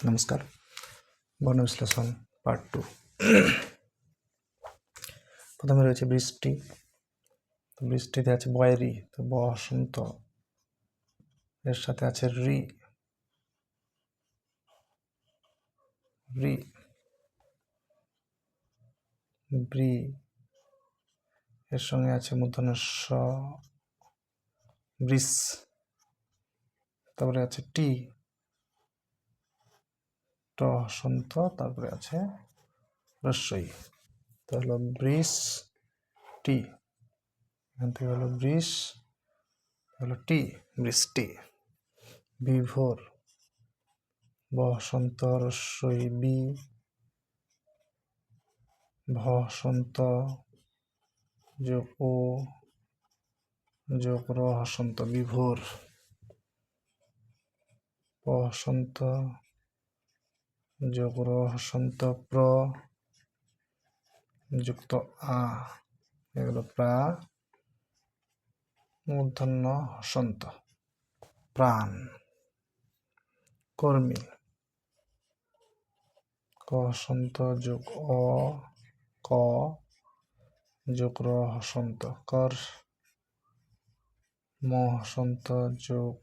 নমস্কার। বর্ণ বিশ্লেষণ পার্ট 2। প্রথমে রয়েছে বৃষ্টি। তো বৃষ্টিতে আছে বয়রি, তো বসন্ত। এর সাথে আছে রি, রি, ব্রি। এর সঙ্গে আছে মূর্ধন্য স, বৃষ। তারপরে আছে টি, ট সন্ত। তারপরে আছে রস্বই। তো হলো বৃষ টি, এখান থেকে হলো বৃষ, হলো টি, বৃষ্টি। বিভোর, বসন্ত রস্বই বি, বসন্ত যোগ ও যোগ র হসন্ত, বিভোর। বসন্ত যোগ র হসন্ত প্র যুক্ত আ, এগুলো প্রা মূর্ধন্য হসন্ত, প্রাণ। কর্মী, ক হসন্ত যোগ অ, ক যোগ র হসন্ত, কর। ম হসন্ত যোগ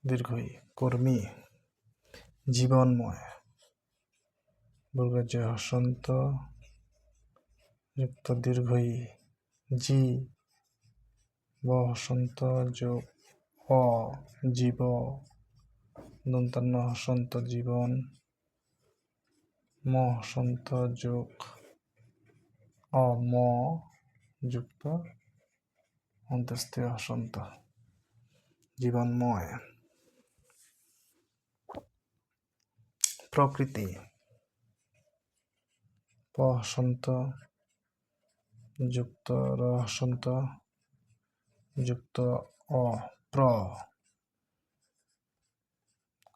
দীর্ঘই, কর্মী। জীবনময়, বর্গজ হসন্ত যুক্ত দীর্ঘই, জি। ব হসন্ত যোগ অ, জীব। দন্তান্ন হসন্ত জীবন। ম হসন্ত যোগ অ, ম যুক্ত অন্ত্যেষ্টিয় হসন্ত, জীবনময়। প্রকৃতি, প হসন্ত যুক্ত র হসন্ত যুক্ত অ, প্র।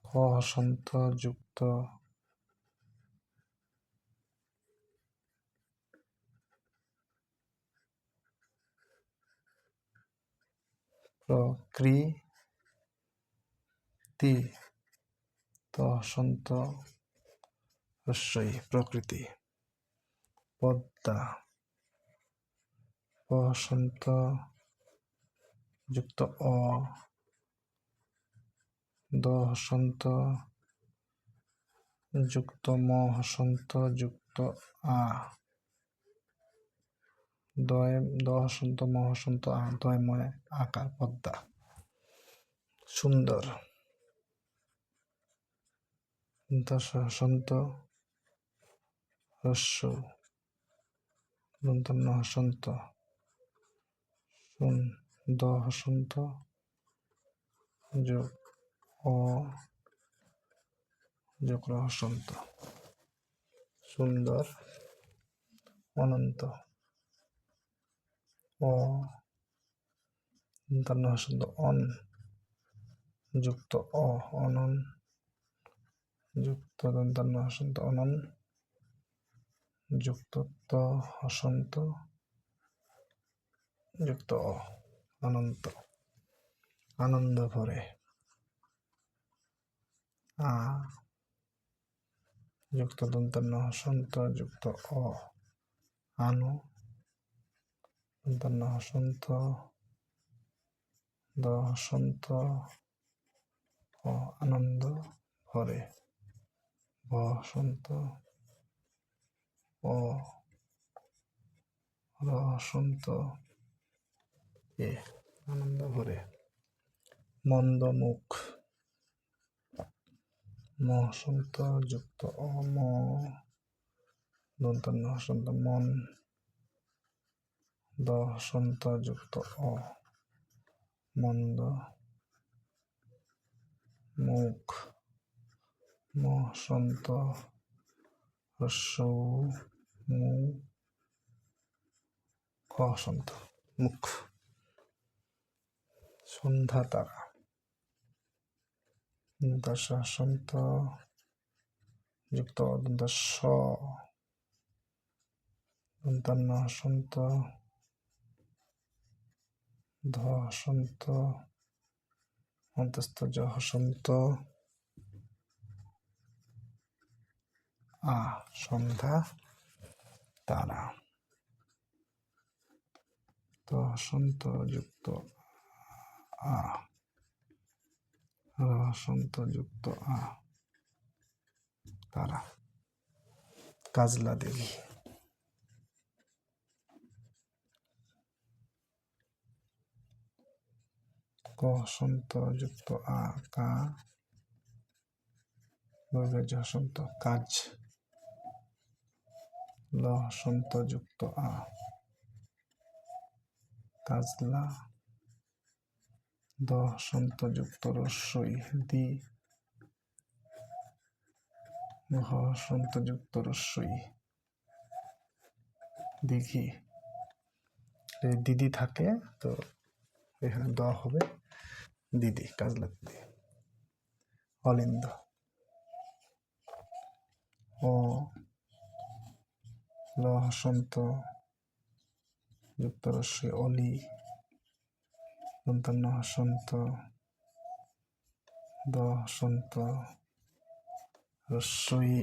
খ হসন্ত যুক্ত প্রকৃতি, ত হসন্ত রস্বই, প্রকৃতি। পদ্মা, প হসন্ত যুক্ত অ, দ হসন্ত যুক্ত ম হসন্ত যুক্ত আ, দয় দ হসন্ত ম হসন্ত আ, দয়ময় আকার, পদ্মা। সুন্দর, দশ হসন্ত হস্য দন্তন্য হসন্ত শুন, দ হসন্ত যোগ অ যোগ র হসন্ত, সুন্দর। অনন্ত, অ দন্তান্ন হসন্ত অন যুক্ত অ, অনন যুক্ত দন্তান্ন হসন্ত অনন যুক্ত ত হসন্ত যুক্ত অ, অনন্ত। আনন্দ ভরে, আ যুক্ত দন্তান্ন হসন্ত যুক্ত অ, আনো দন্তান্ন হসন্ত দ হসন্ত অ, আনন্দ ভরে। ভ হসন্ত অ, র হসন্ত এ, আনন্দ ভরে। মন্দ মুখ, ম হসন্ত যুক্ত অ, ম দন্তান্ন হসন্ত মন, দ হসন্ত যুক্ত অ, মন্দ। মুখ, ম হসন্ত হস্য মু, খ হসন্ত মুখ। সন্ধ্যা তারা, দশ হসন্ত যুক্ত দন্ত স, দন্তান্ন হসন্ত ধ হসন্ত অন্তস্থ জ হসন্ত সন্ধ্যা তারা। তসন্ত যুক্ত রসন্ত যুক্ত তারা। কাজলা দেবী। কসন্ত যুক্ত কা যশন্ত কাজ। লসন্ত যুক্ত কাজলা। দসন্ত যুক্ত রস্বই দি। ঘসন্ত যুক্ত রস্বই দিঘি। দিদি থাকে তো এখানে দ হবে দিদি, কাজলা দিদি। অলিন্দ। ও লসন্ত যুক্ত রস্বই অলি। দন্তান্ন হসন্ত দসন্ত রস্বই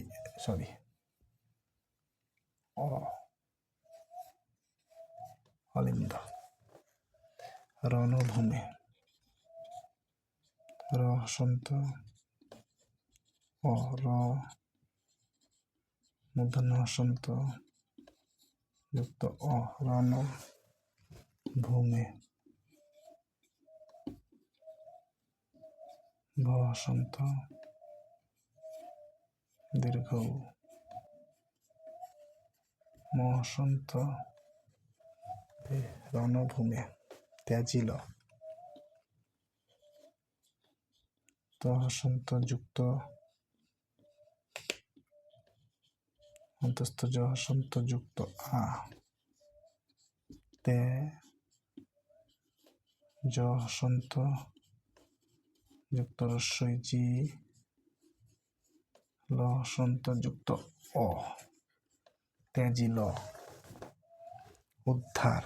অলিন্দ। রণভূমি। রসন্ত র মূর্ধন্য হসন্ত যুক্ত রণ ভূমি। বসন্ত দীর্ঘ মসন্ত রণভূমি। ত্যাজিল। তহসন্ত যুক্ত অন্তস্থ জহসন্ত যুক্ত তে জহসন্ত যুক্ত রস্বই জি। লসন্ত যুক্ত ত্যাজিল। উদ্ধার।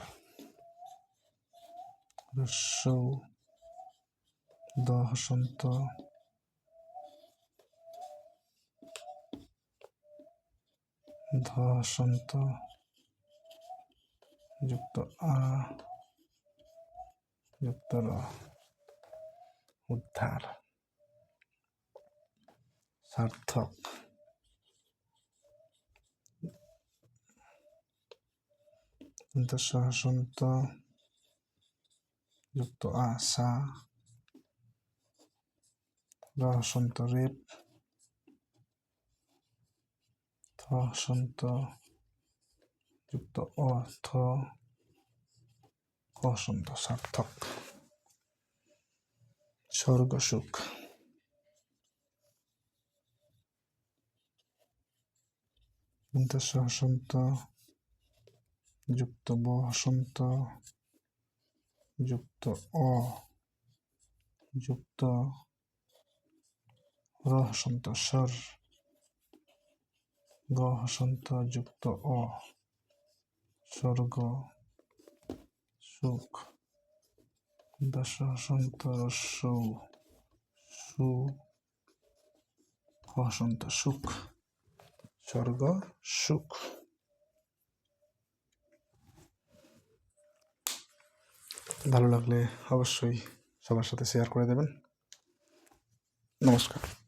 রস্যৌ দহসন্ত ধসন্ত যুক্ত যুক্ত র। উদ্ধার। সার্থক। সহসন্ত যুক্ত সা। রহসন্ত রেপ। থসন্ত যুক্ত থ। কসন্ত সার্থক। স্বর্গসুখ। সহসন্ত যুক্ত বসন্ত যুক্ত যুক্ত রহসন্ত স্বর। গহসন্ত যুক্ত স্বর্গ সুখ। দশহসন্ত রস্যৌ সু। হসন্ত সুখ। স্বর্গ সুখ। ভালো লাগলে অবশ্যই সবার সাথে শেয়ার করে দেবেন। নমস্কার।